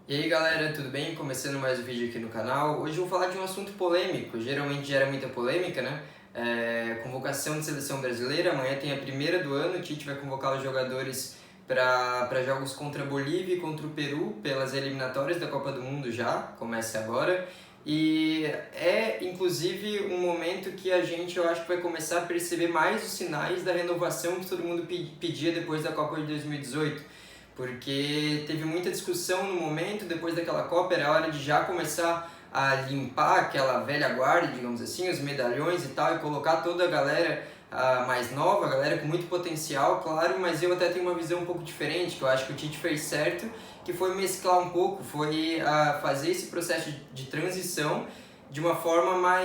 E aí galera, tudo bem? Começando mais um vídeo aqui no canal. Hoje eu vou falar de um assunto polêmico, geralmente gera muita polêmica, né? Convocação de seleção brasileira, amanhã tem a primeira do ano, o Tite vai convocar os jogadores para jogos contra a Bolívia e contra o Peru, pelas eliminatórias da Copa do Mundo já, começa agora. E é inclusive um momento que a gente, eu acho que vai começar a perceber mais os sinais da renovação que todo mundo pedia depois da Copa de 2018, porque teve muita discussão no momento, depois daquela Copa, era hora de já começar a limpar aquela velha guarda, digamos assim, os medalhões e tal, e colocar toda a galera mais nova, a galera com muito potencial, claro, mas eu até tenho uma visão um pouco diferente, que eu acho que o Tite fez certo, que foi mesclar um pouco, foi fazer esse processo de transição de uma forma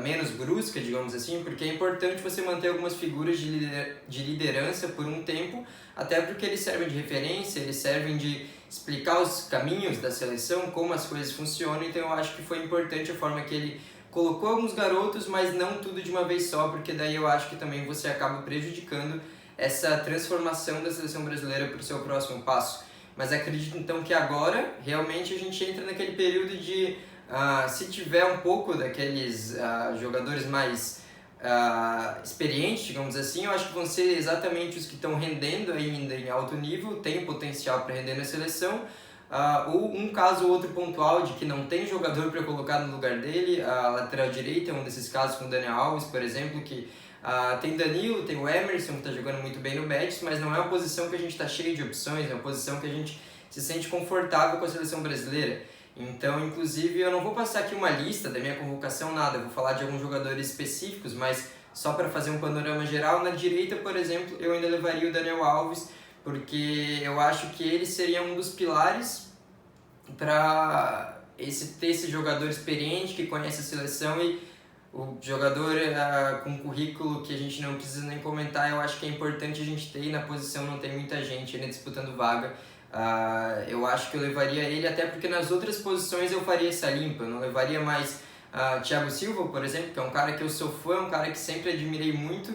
menos brusca, digamos assim, porque é importante você manter algumas figuras de liderança por um tempo, até porque eles servem de referência, eles servem de explicar os caminhos da seleção, como as coisas funcionam, então eu acho que foi importante a forma que ele colocou alguns garotos, mas não tudo de uma vez só, porque daí eu acho que também você acaba prejudicando essa transformação da seleção brasileira para o seu próximo passo. Mas acredito então que agora realmente a gente entra naquele período de se tiver um pouco daqueles jogadores mais experientes, digamos assim, eu acho que vão ser exatamente os que estão rendendo ainda em alto nível, têm potencial para render na seleção, ou um caso ou outro pontual de que não tem jogador para colocar no lugar dele. A lateral direita é um desses casos com o Daniel Alves, por exemplo, que tem Danilo, tem o Emerson, que está jogando muito bem no Betis, mas não é uma posição que a gente está cheio de opções, é uma posição que a gente se sente confortável com a seleção brasileira. Então, inclusive, eu não vou passar aqui uma lista da minha convocação, nada, eu vou falar de alguns jogadores específicos, mas só para fazer um panorama geral. Na direita, por exemplo, eu ainda levaria o Daniel Alves, porque eu acho que ele seria um dos pilares para ter esse jogador experiente que conhece a seleção, e o jogador com currículo que a gente não precisa nem comentar. Eu acho que é importante a gente ter, e na posição não tem muita gente ainda disputando vaga. Eu acho que eu levaria ele, até porque nas outras posições eu faria essa limpa. Eu não levaria mais Thiago Silva, por exemplo, que é um cara que eu sou fã, um cara que sempre admirei muito.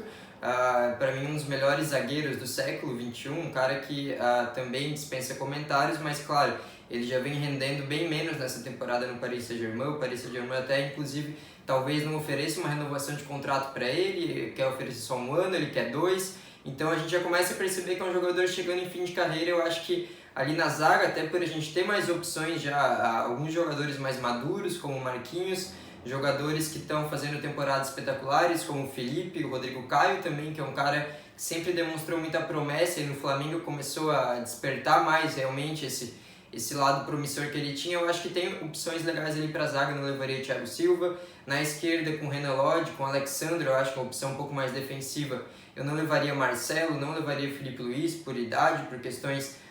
Para mim, um dos melhores zagueiros do século XXI, um cara que também dispensa comentários, mas claro, ele já vem rendendo bem menos nessa temporada no Paris Saint-Germain. O Paris Saint-Germain até, inclusive, talvez não ofereça uma renovação de contrato para ele quer oferecer só um ano, ele quer dois. Então a gente já começa a perceber que é um jogador chegando em fim de carreira. Eu acho que ali na zaga, até por a gente ter mais opções já, alguns jogadores mais maduros, como o Marquinhos, jogadores que estão fazendo temporadas espetaculares, como o Felipe, o Rodrigo Caio também, que é um cara que sempre demonstrou muita promessa, e no Flamengo começou a despertar mais realmente esse lado promissor que ele tinha. Eu acho que tem opções legais ali para a zaga, não levaria o Thiago Silva. Na esquerda, com o Renan Lodge, com o Alexandre, eu acho que é uma opção um pouco mais defensiva. Eu não levaria Marcelo, não levaria Felipe Luiz por idade, por questões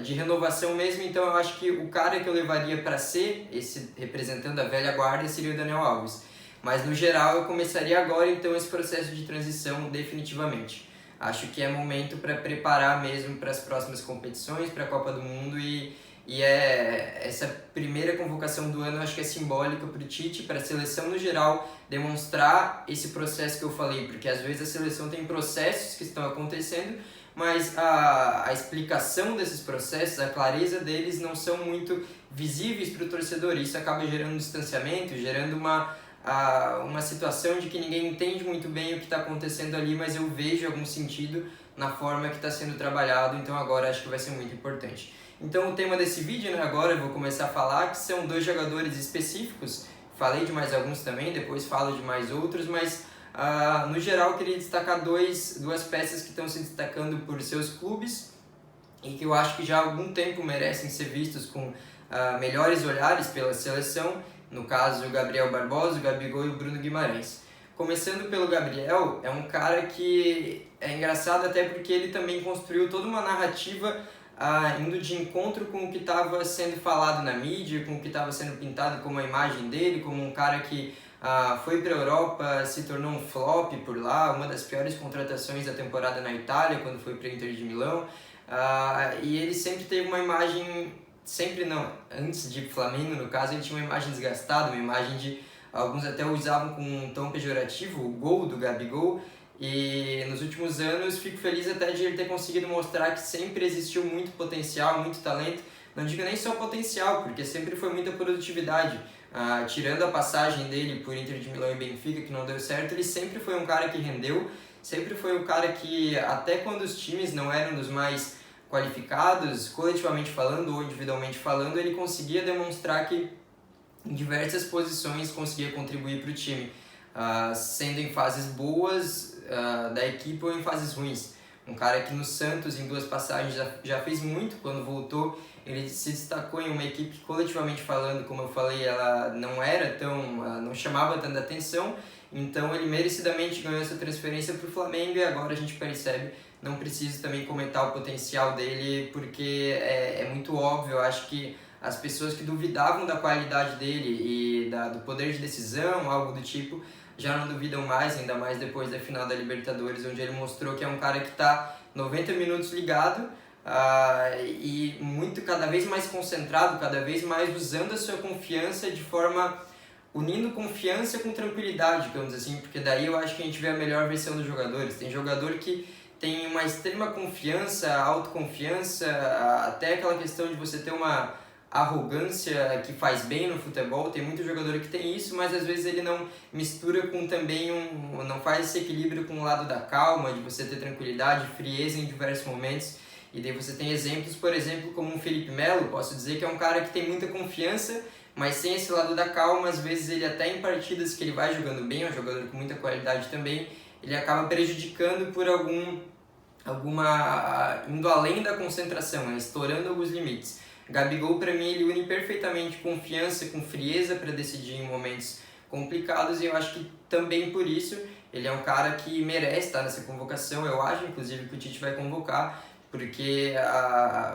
de renovação mesmo. Então eu acho que o cara que eu levaria para ser esse representando a velha guarda seria o Daniel Alves. Mas no geral eu começaria agora então esse processo de transição definitivamente. Acho que é momento para preparar mesmo para as próximas competições, para a Copa do Mundo, e essa primeira convocação do ano, acho que é simbólica para o Tite, para a seleção no geral, demonstrar esse processo que eu falei, porque às vezes a seleção tem processos que estão acontecendo, mas a explicação desses processos, a clareza deles não são muito visíveis para o torcedor. Isso acaba gerando um distanciamento, gerando uma situação de que ninguém entende muito bem o que está acontecendo ali, mas eu vejo algum sentido na forma que está sendo trabalhado. Então agora acho que vai ser muito importante. Então o tema desse vídeo, né, agora eu vou começar a falar, que são dois jogadores específicos. Falei de mais alguns também, depois falo de mais outros, mas no geral eu queria destacar duas peças que estão se destacando por seus clubes e que eu acho que já há algum tempo merecem ser vistos com melhores olhares pela seleção. No caso, o Gabriel Barbosa, o Gabigol e o Bruno Guimarães. Começando pelo Gabriel, é um cara que é engraçado até porque ele também construiu toda uma narrativa indo de encontro com o que estava sendo falado na mídia, com o que estava sendo pintado como a imagem dele, como um cara que foi para a Europa, se tornou um flop por lá, uma das piores contratações da temporada na Itália, quando foi para o Inter de Milão. E ele sempre teve uma imagem, sempre não, antes de Flamengo no caso, ele tinha uma imagem desgastada, uma imagem de, alguns até usavam com um tom pejorativo, o gol do Gabigol. E nos últimos anos fico feliz até de ele ter conseguido mostrar que sempre existiu muito potencial, muito talento, não digo nem só potencial, porque sempre foi muita produtividade. Tirando a passagem dele por Inter de Milão e Benfica, que não deu certo, ele sempre foi um cara que rendeu, sempre foi um cara que, até quando os times não eram dos mais qualificados, coletivamente falando ou individualmente falando, ele conseguia demonstrar que em diversas posições conseguia contribuir para o time, sendo em fases boas da equipe ou em fases ruins. Um cara que no Santos, em 2 passagens, já fez muito. Quando voltou, ele se destacou em uma equipe que, coletivamente falando, como eu falei, ela não era tão, não chamava tanta atenção, então ele merecidamente ganhou essa transferência para o Flamengo, e agora a gente percebe, não preciso também comentar o potencial dele, porque é muito óbvio. Eu acho que as pessoas que duvidavam da qualidade dele e do poder de decisão, algo do tipo, já não duvidam mais, ainda mais depois da final da Libertadores, onde ele mostrou que é um cara que está 90 minutos ligado e cada vez mais concentrado, cada vez mais usando a sua confiança de forma, unindo confiança com tranquilidade, digamos assim, porque daí eu acho que a gente vê a melhor versão dos jogadores. Tem jogador que tem uma extrema confiança, autoconfiança, até aquela questão de você ter uma arrogância que faz bem no futebol. Tem muito jogador que tem isso, mas às vezes ele não mistura com também não faz esse equilíbrio com o lado da calma, de você ter tranquilidade, frieza em diversos momentos. E daí você tem exemplos, por exemplo, como o Felipe Melo. Posso dizer que é um cara que tem muita confiança, mas sem esse lado da calma. Às vezes ele até em partidas que ele vai jogando bem, é um jogador com muita qualidade também, ele acaba prejudicando por indo além da concentração, estourando alguns limites. Gabigol, para mim, ele une perfeitamente confiança com frieza para decidir em momentos complicados, e eu acho que também por isso ele é um cara que merece estar nessa convocação. Eu acho, inclusive, que o Tite vai convocar, porque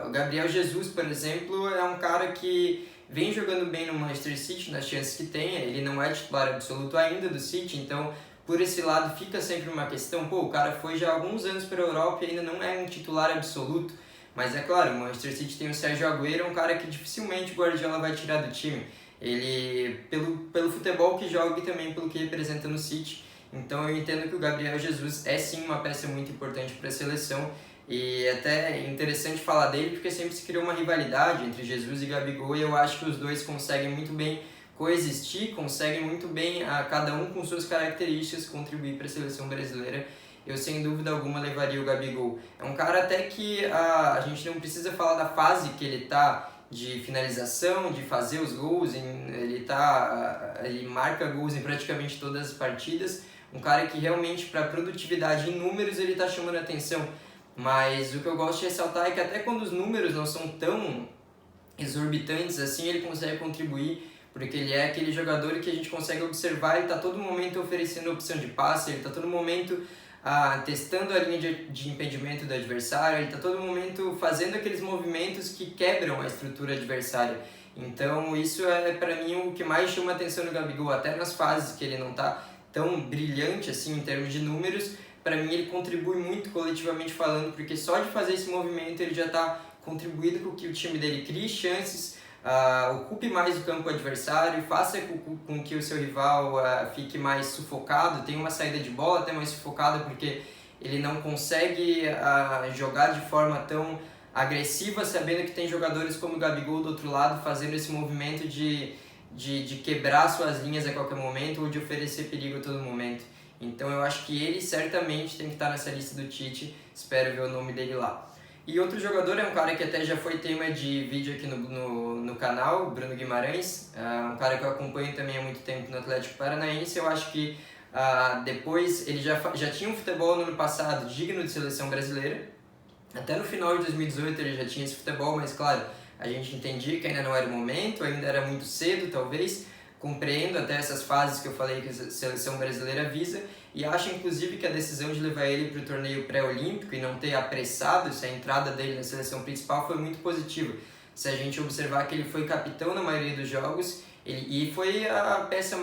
o Gabriel Jesus, por exemplo, é um cara que vem jogando bem no Manchester City, nas chances que tem. Ele não é titular absoluto ainda do City, então por esse lado fica sempre uma questão. O cara foi já há alguns anos para a Europa e ainda não é um titular absoluto. Mas é claro, o Manchester City tem o Sérgio Agüero, um cara que dificilmente o Guardiola vai tirar do time. Ele, pelo futebol que joga e também pelo que representa no City. Então eu entendo que o Gabriel Jesus é sim uma peça muito importante para a seleção. E até é interessante falar dele, porque sempre se criou uma rivalidade entre Jesus e Gabigol, e eu acho que os dois conseguem muito bem coexistir, conseguem muito bem, cada um com suas características, contribuir para a seleção brasileira. Eu sem dúvida alguma levaria o Gabigol. É um cara até que a gente não precisa falar da fase que ele está de finalização, de fazer os gols, ele marca gols em praticamente todas as partidas. Um cara que realmente, para produtividade em números, ele está chamando a atenção. Mas o que eu gosto de ressaltar é que até quando os números não são tão exorbitantes assim, ele consegue contribuir, porque ele é aquele jogador que a gente consegue observar. Ele está todo momento oferecendo opção de passe, ele está todo momento testando a linha de impedimento do adversário, ele está todo momento fazendo aqueles movimentos que quebram a estrutura adversária. Então isso é para mim o que mais chama a atenção no Gabigol, até nas fases que ele não está tão brilhante assim em termos de números. Para mim ele contribui muito coletivamente falando, porque só de fazer esse movimento ele já está contribuindo com que o time dele crie chances, ocupe mais o campo adversário, faça com que o seu rival fique mais sufocado, tenha uma saída de bola até mais sufocada, porque ele não consegue jogar de forma tão agressiva, sabendo que tem jogadores como o Gabigol do outro lado fazendo esse movimento de quebrar suas linhas a qualquer momento ou de oferecer perigo a todo momento. Então eu acho que ele certamente tem que estar nessa lista do Tite, espero ver o nome dele lá. E outro jogador é um cara que até já foi tema de vídeo aqui no canal, Bruno Guimarães, um cara que eu acompanho também há muito tempo no Atlético Paranaense. Eu acho que depois ele já tinha um futebol no ano passado digno de seleção brasileira, até no final de 2018 ele já tinha esse futebol, mas claro, a gente entendia que ainda não era o momento, ainda era muito cedo talvez. Compreendo até essas fases que eu falei que a seleção brasileira visa, e acho inclusive que a decisão de levar ele para o torneio pré-olímpico e não ter apressado essa entrada dele na seleção principal foi muito positiva. Se a gente observar que ele foi capitão na maioria dos jogos, e foi a peça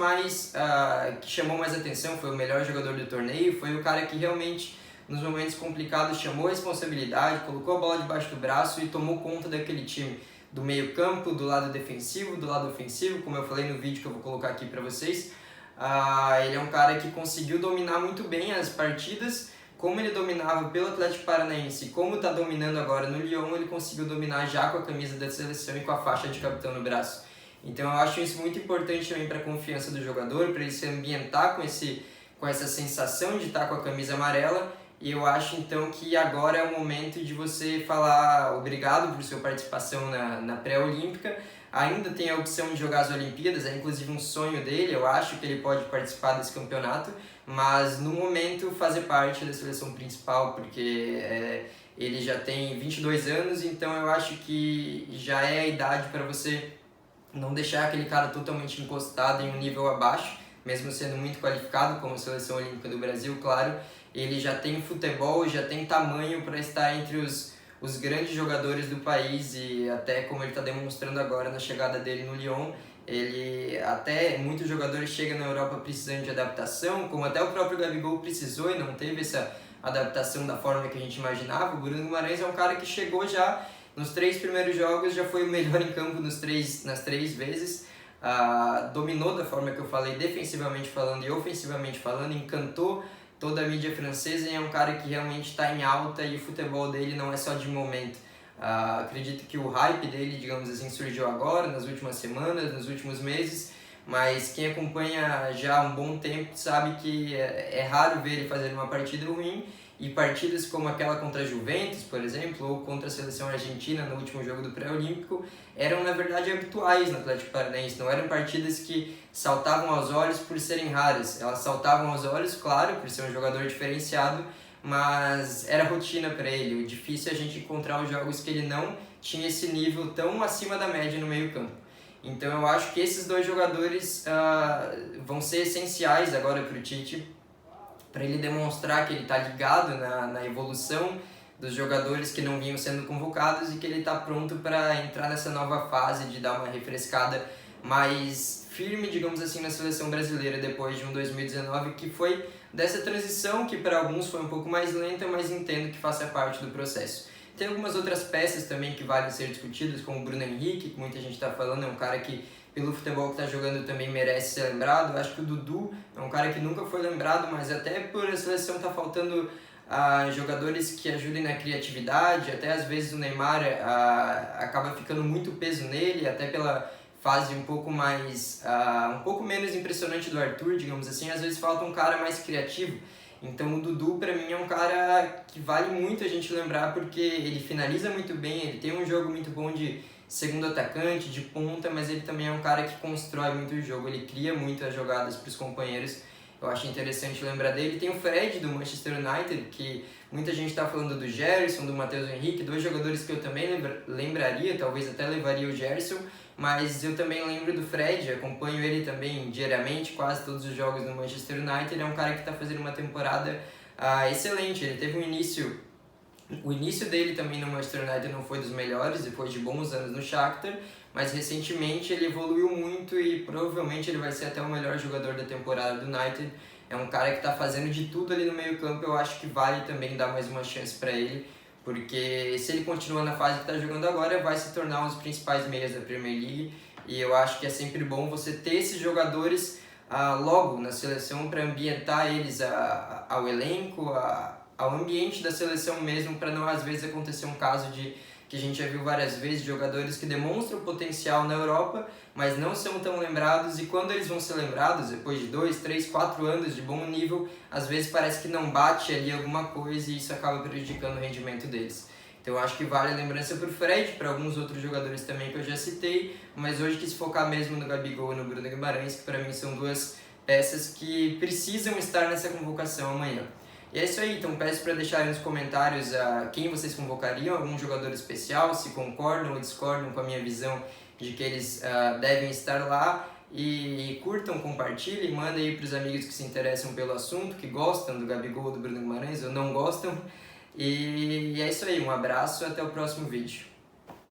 que chamou mais atenção, foi o melhor jogador do torneio, foi o cara que realmente nos momentos complicados chamou a responsabilidade, colocou a bola debaixo do braço e tomou conta daquele time, do meio campo, do lado defensivo, do lado ofensivo, como eu falei no vídeo que eu vou colocar aqui para vocês. Ele é um cara que conseguiu dominar muito bem as partidas, como ele dominava pelo Atlético Paranaense, como está dominando agora no Lyon, ele conseguiu dominar já com a camisa da seleção e com a faixa de capitão no braço. Então eu acho isso muito importante também para a confiança do jogador, para ele se ambientar com essa sensação de estar com a camisa amarela. E eu acho então que agora é o momento de você falar obrigado por sua participação na pré-olímpica. Ainda tem a opção de jogar as Olimpíadas, é inclusive um sonho dele, eu acho que ele pode participar desse campeonato, mas no momento fazer parte da seleção principal, porque ele já tem 22 anos, então eu acho que já é a idade para você não deixar aquele cara totalmente encostado em um nível abaixo, mesmo sendo muito qualificado como Seleção Olímpica do Brasil, claro, ele já tem futebol, já tem tamanho para estar entre os grandes jogadores do país e até como ele está demonstrando agora na chegada dele no Lyon, ele até muitos jogadores chegam na Europa precisando de adaptação, como até o próprio Gabigol precisou e não teve essa adaptação da forma que a gente imaginava. O Bruno Guimarães é um cara que chegou já nos 3 primeiros jogos, já foi o melhor em campo nas 3 vezes, dominou da forma que eu falei, defensivamente falando e ofensivamente falando, encantou toda a mídia francesa e é um cara que realmente está em alta e o futebol dele não é só de momento. Acredito que o hype dele, digamos assim, surgiu agora, nas últimas semanas, nos últimos meses, mas quem acompanha já há um bom tempo sabe que é raro ver ele fazer uma partida ruim, e partidas como aquela contra a Juventus, por exemplo, ou contra a seleção argentina no último jogo do pré-olímpico, eram na verdade habituais no Atlético Paranaense, não eram partidas que saltavam aos olhos por serem raras, elas saltavam aos olhos, claro, por ser um jogador diferenciado, mas era rotina para ele. O difícil é a gente encontrar os jogos que ele não tinha esse nível tão acima da média no meio-campo. Então eu acho que esses 2 jogadores vão ser essenciais agora para o Tite, para ele demonstrar que ele está ligado na evolução dos jogadores que não vinham sendo convocados e que ele está pronto para entrar nessa nova fase de dar uma refrescada mais firme, digamos assim, na seleção brasileira depois de um 2019 que foi dessa transição que para alguns foi um pouco mais lenta, mas entendo que faça parte do processo. Tem algumas outras peças também que valem ser discutidas, como o Bruno Henrique, que muita gente está falando, é um cara que pelo futebol que está jogando também merece ser lembrado. Eu acho que o Dudu é um cara que nunca foi lembrado, mas até por a seleção tá faltando jogadores que ajudem na criatividade, até às vezes o Neymar acaba ficando muito peso nele, até pela fase um pouco menos impressionante do Arthur, digamos assim, às vezes falta um cara mais criativo. Então o Dudu para mim é um cara que vale muito a gente lembrar, porque ele finaliza muito bem, ele tem um jogo muito bom de segundo atacante, de ponta, mas ele também é um cara que constrói muito o jogo, ele cria muitas jogadas para os companheiros. Eu acho interessante lembrar dele. Tem o Fred do Manchester United, que muita gente está falando do Gerson, do Matheus Henrique, 2 jogadores que eu também lembraria, talvez até levaria o Gerson, mas eu também lembro do Fred, acompanho ele também diariamente, quase todos os jogos do Manchester United. É um cara que está fazendo uma temporada excelente, ele teve o início dele também no Manchester United não foi dos melhores, depois de bons anos no Shakhtar, mas recentemente ele evoluiu muito e provavelmente ele vai ser até o melhor jogador da temporada do United. É um cara que está fazendo de tudo ali no meio campo, eu acho que vale também dar mais uma chance para ele, porque se ele continuar na fase que está jogando agora, vai se tornar um dos principais meias da Premier League, e eu acho que é sempre bom você ter esses jogadores logo na seleção para ambientar eles ao elenco, ao ambiente da seleção mesmo, para não às vezes acontecer um caso que a gente já viu várias vezes, de jogadores que demonstram potencial na Europa, mas não são tão lembrados, e quando eles vão ser lembrados, depois de 2, 3, 4 anos de bom nível, às vezes parece que não bate ali alguma coisa e isso acaba prejudicando o rendimento deles. Então eu acho que vale a lembrança para o Fred, para alguns outros jogadores também que eu já citei, mas hoje quis focar mesmo no Gabigol e no Bruno Guimarães, que para mim são 2 peças que precisam estar nessa convocação amanhã. E é isso aí, então peço para deixarem nos comentários quem vocês convocariam, algum jogador especial, se concordam ou discordam com a minha visão de que eles devem estar lá. E curtam, compartilhem, mandem aí para os amigos que se interessam pelo assunto, que gostam do Gabigol ou do Bruno Guimarães ou não gostam. E é isso aí, um abraço e até o próximo vídeo.